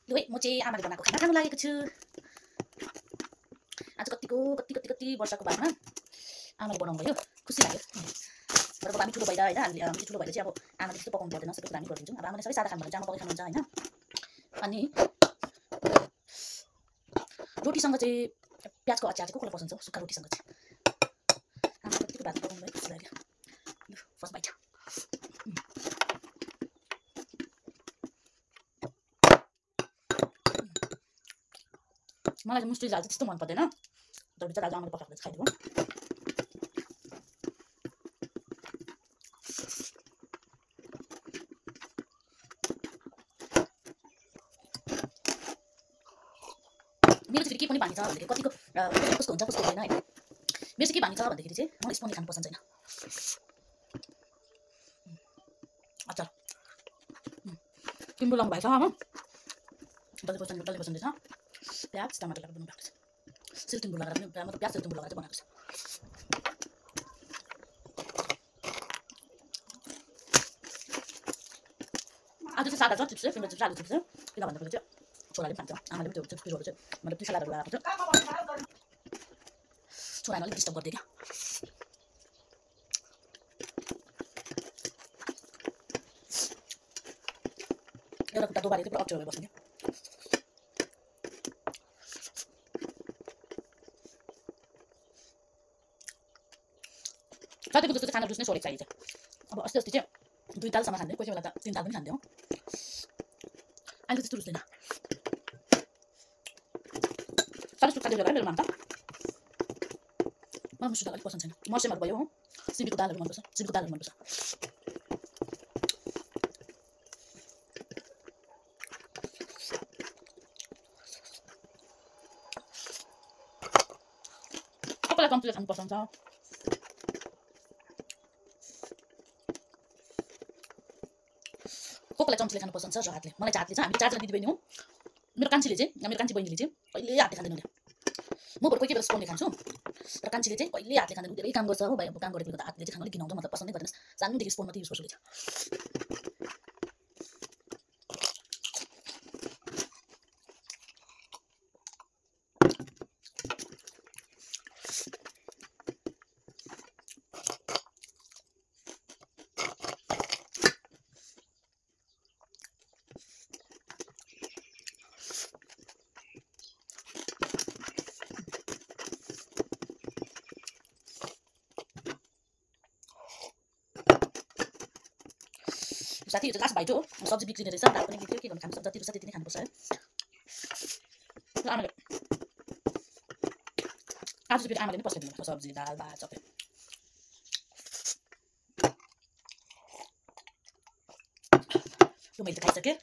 लु है म चाहिँ आमाले बनाएको खाना खानु लागेको छु। आज कति वर्षको बादमा आमाले बनाउनु भयो, खुसी लाग्यो। तर अब हामी ठुलो भएर हैन, हामी ठुलो भएर चाहिँ अब आमाले त्यस्तो पकाउनु पर्दैन, सबै कुरा हामी गरिदिन्छौँ। अब आमाले सबै सादा खानु भन्छ, आमा पकाइ खानुहुन्छ हैन। अनि रोटीसँग चाहिँ प्याजको अचार चाहिँ कसलाई पसन्द छ, सुक्खा रोटीसँग चाहिँ आमा कतिको बात पकाउनु भयो, खुसी लाग्यो। लु फर्स्ट बाइट। मलाई चाहिँ मुस्टी दाल चाहिँ त्यस्तो मन पर्दैन, तर बिचरा आज आमाले पकाएको खाइदिउँ। मेरो चाहिँ के पनि बानी छ भन्दाखेरि कतिको कस्तो हुन्छ कस्तो हुँदैन हैन। मेरो चाहिँ के बानी छ भन्दाखेरि चाहिँ मलाई स्पुनले खानु पसन्द छैन। अचार तिम्रो लाउनु भएको छ आमा, डल्ले खोर्सानी छ, प्याज टमाटर लगाएर बनाउनु भएको छ। सिल्टिम्बु लगाएर पनि मतलब प्याज सिल्टिम्बु लगाएर बनाएको छ। आज चाहिँ सादा छ चिप्स चाहिँ, तिम्रो चिप्स आलु चिप्स किन भन्दाखेरि चाहिँ छोराले पनि खान्छ, आमाले पनि त्यो चिप्सहरू चाहिँ मतलब त्यो सलादहरू लगाएको छ। छोराले अलिक डिस्टर्ब गरिदियो क्या। एउटा खुट्टा दोबारे चाहिँ पुरा अप्ठ्यारो भएर बस्ने क्या। साथीको जस्तो चाहिँ खाना रुच्ने छोडेको चाहिन्छ। अब अस्ति चाहिँ 2 तालसम्म खान्थेँ, कोही बेला त 3 ताल पनि खान्थेँ हो। अहिले त्यस्तो रुच्दैन। साह्रै सुक्खा देख्यो होला मेरो माम त। मलाई मुसुरी दाल अलिक पसन्द छैन। मर्सेमहरू भयो हो, सिमीको दालहरू मनपर्छ, सिमीको दालहरू मनपर्छ। कसलाई कम्तीले खानु पसन्द छ? कसलाई चम्चीले खानु पसन्द छ र हातले? मलाई चाहिँ हातले छ। हामी 4 जना दिदीबहिनी हौँ। मेरो कान्छी बहिनीले चाहिँ कहिले हातले खाँदैन उले। म भर कोही बेला स्पुनले खान्छु, तर कान्छीले चाहिँ कहिले हातले खाँदैन। धेरै काम गर्छ हो भाइ, अब काम गरेको त हातले चाहिँ खानु अलिक घिनाउँछ, मतलब पसन्दै गर्दैन। सानोदेखि स्पुन मात्रै युज गर्छु। साथी यो चाहिँ लास्ट बाइट हो। सब्जी बिग्रिने रहेछ, दाल पनि बिग्रियो, के गर्नु, खानु जति रुच्छ त्यति नै खानुपर्छ है। आमाले आज चाहिँ फेरि आमाले नै पस्किदिनु भएको सब्जी दाल भात सबै। यो मैले त खाइसकेँ,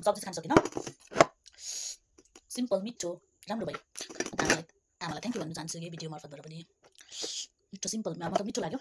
सब्जी खान सकिनँ। सिम्पल मिठो राम्रो भयो। आमालाई थ्याङ्क यू भन्न चाहन्छु यही भिडियो मार्फतबाट पनि। मिठो सिम्पल मतलब मिठो लाग्यो।